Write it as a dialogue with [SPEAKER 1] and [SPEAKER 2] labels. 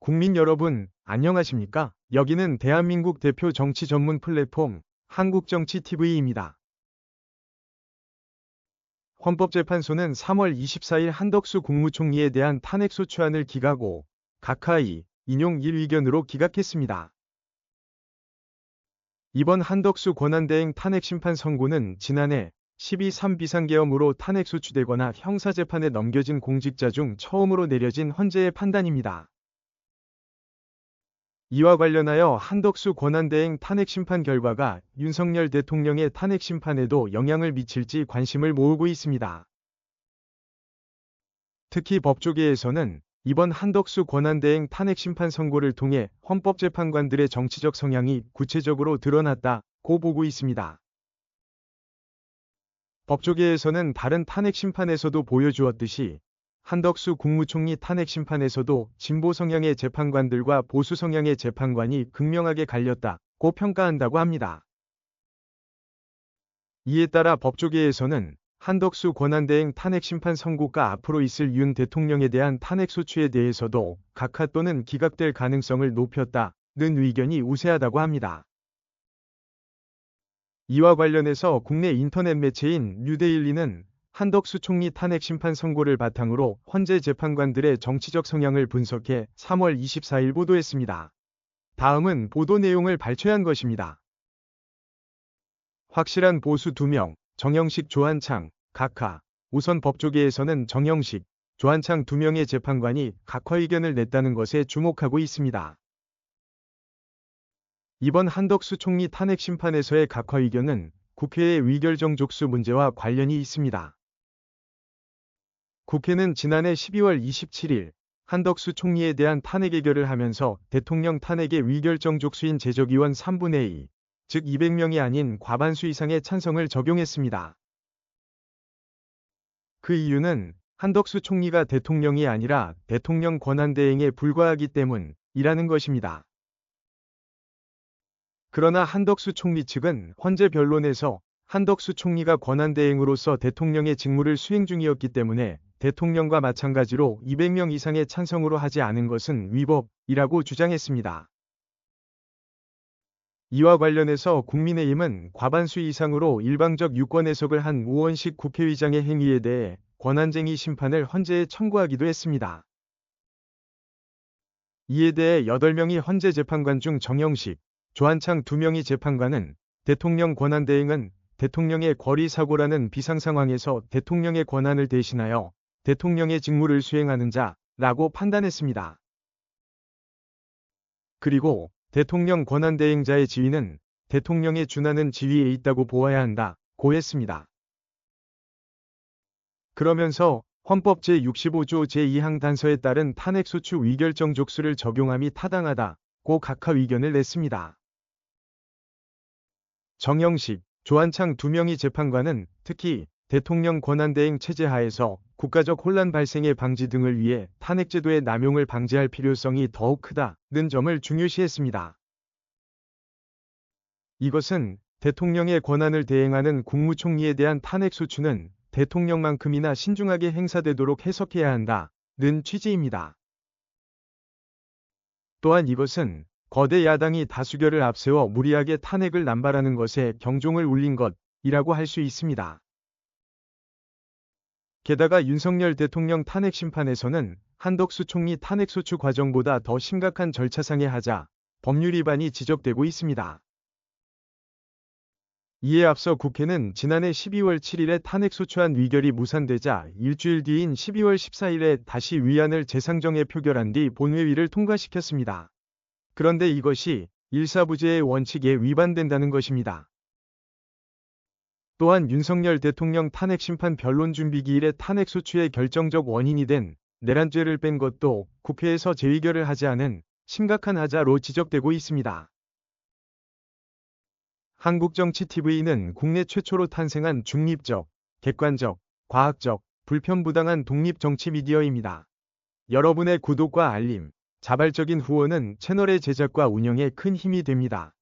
[SPEAKER 1] 국민 여러분, 안녕하십니까? 여기는 대한민국 대표 정치 전문 플랫폼 한국정치TV입니다. 헌법재판소는 3월 24일 한덕수 국무총리에 대한 탄핵소추안을 기각하고 각하의 인용 1의견으로 기각했습니다. 이번 한덕수 권한대행 탄핵심판 선고는 지난해 12.3 비상계엄으로 탄핵소추되거나 형사재판에 넘겨진 공직자 중 처음으로 내려진 헌재의 판단입니다. 이와 관련하여 한덕수 권한대행 탄핵심판 결과가 윤석열 대통령의 탄핵심판에도 영향을 미칠지 관심을 모으고 있습니다. 특히 법조계에서는 이번 한덕수 권한대행 탄핵심판 선고를 통해 헌법재판관들의 정치적 성향이 구체적으로 드러났다고 보고 있습니다. 법조계에서는 다른 탄핵심판에서도 보여주었듯이 한덕수 국무총리 탄핵심판에서도 진보 성향의 재판관들과 보수 성향의 재판관이 극명하게 갈렸다고 평가한다고 합니다. 이에 따라 법조계에서는 한덕수 권한대행 탄핵심판 선고가 앞으로 있을 윤 대통령에 대한 탄핵소추에 대해서도 각하 또는 기각될 가능성을 높였다는 의견이 우세하다고 합니다. 이와 관련해서 국내 인터넷 매체인 뉴데일리는 한덕수 총리 탄핵심판 선고를 바탕으로 헌재 재판관들의 정치적 성향을 분석해 3월 24일 보도했습니다. 다음은 보도 내용을 발췌한 것입니다. 확실한 보수 2명, 정영식 조한창, 각하. 우선 법조계에서는 정영식, 조한창 2명의 재판관이 각하 의견을 냈다는 것에 주목하고 있습니다. 이번 한덕수 총리 탄핵심판에서의 각하 의견은 국회의 의결정족수 문제와 관련이 있습니다. 국회는 지난해 12월 27일 한덕수 총리에 대한 탄핵 의결을 하면서 대통령 탄핵의 의결정족수인 제적의원 3분의 2, 즉 200명이 아닌 과반수 이상의 찬성을 적용했습니다. 그 이유는 한덕수 총리가 대통령이 아니라 대통령 권한대행에 불과하기 때문이라는 것입니다. 그러나 한덕수 총리 측은 헌재 변론에서 한덕수 총리가 권한대행으로서 대통령의 직무를 수행 중이었기 때문에 대통령과 마찬가지로 200명 이상의 찬성으로 하지 않은 것은 위법이라고 주장했습니다. 이와 관련해서 국민의힘은 과반수 이상으로 일방적 유권 해석을 한 우원식 국회의장의 행위에 대해 권한쟁의 심판을 헌재에 청구하기도 했습니다. 이에 대해 8명이 헌재 재판관 중 정영식, 조한창 2명이 재판관은 대통령 권한대행은 대통령의 권리사고라는 비상상황에서 대통령의 권한을 대신하여 대통령의 직무를 수행하는 자라고 판단했습니다. 그리고 대통령 권한대행자의 지위는 대통령에 준하는 지위에 있다고 보아야 한다고 했습니다. 그러면서 헌법 제65조 제2항 단서에 따른 탄핵소추 의결정족수를 적용함이 타당하다고 각하 의견을 냈습니다. 정영식, 조한창 2명의 재판관은 특히 대통령 권한대행 체제 하에서 국가적 혼란 발생의 방지 등을 위해 탄핵제도의 남용을 방지할 필요성이 더욱 크다는 점을 중요시했습니다. 이것은 대통령의 권한을 대행하는 국무총리에 대한 탄핵소추는 대통령만큼이나 신중하게 행사되도록 해석해야 한다는 취지입니다. 또한 이것은 거대 야당이 다수결을 앞세워 무리하게 탄핵을 남발하는 것에 경종을 울린 것이라고 할 수 있습니다. 게다가 윤석열 대통령 탄핵심판에서는 한덕수 총리 탄핵소추 과정보다 더 심각한 절차상의 하자, 법률 위반이 지적되고 있습니다. 이에 앞서 국회는 지난해 12월 7일에 탄핵소추안 의결이 무산되자 일주일 뒤인 12월 14일에 다시 위안을 재상정해 표결한 뒤 본회의를 통과시켰습니다. 그런데 이것이 일사부재의 원칙에 위반된다는 것입니다. 또한 윤석열 대통령 탄핵심판 변론준비기일에 탄핵소추의 결정적 원인이 된 내란죄를 뺀 것도 국회에서 재의결을 하지 않은 심각한 하자로 지적되고 있습니다. 한국정치TV는 국내 최초로 탄생한 중립적, 객관적, 과학적, 불편부당한 독립정치 미디어입니다. 여러분의 구독과 알림, 자발적인 후원은 채널의 제작과 운영에 큰 힘이 됩니다.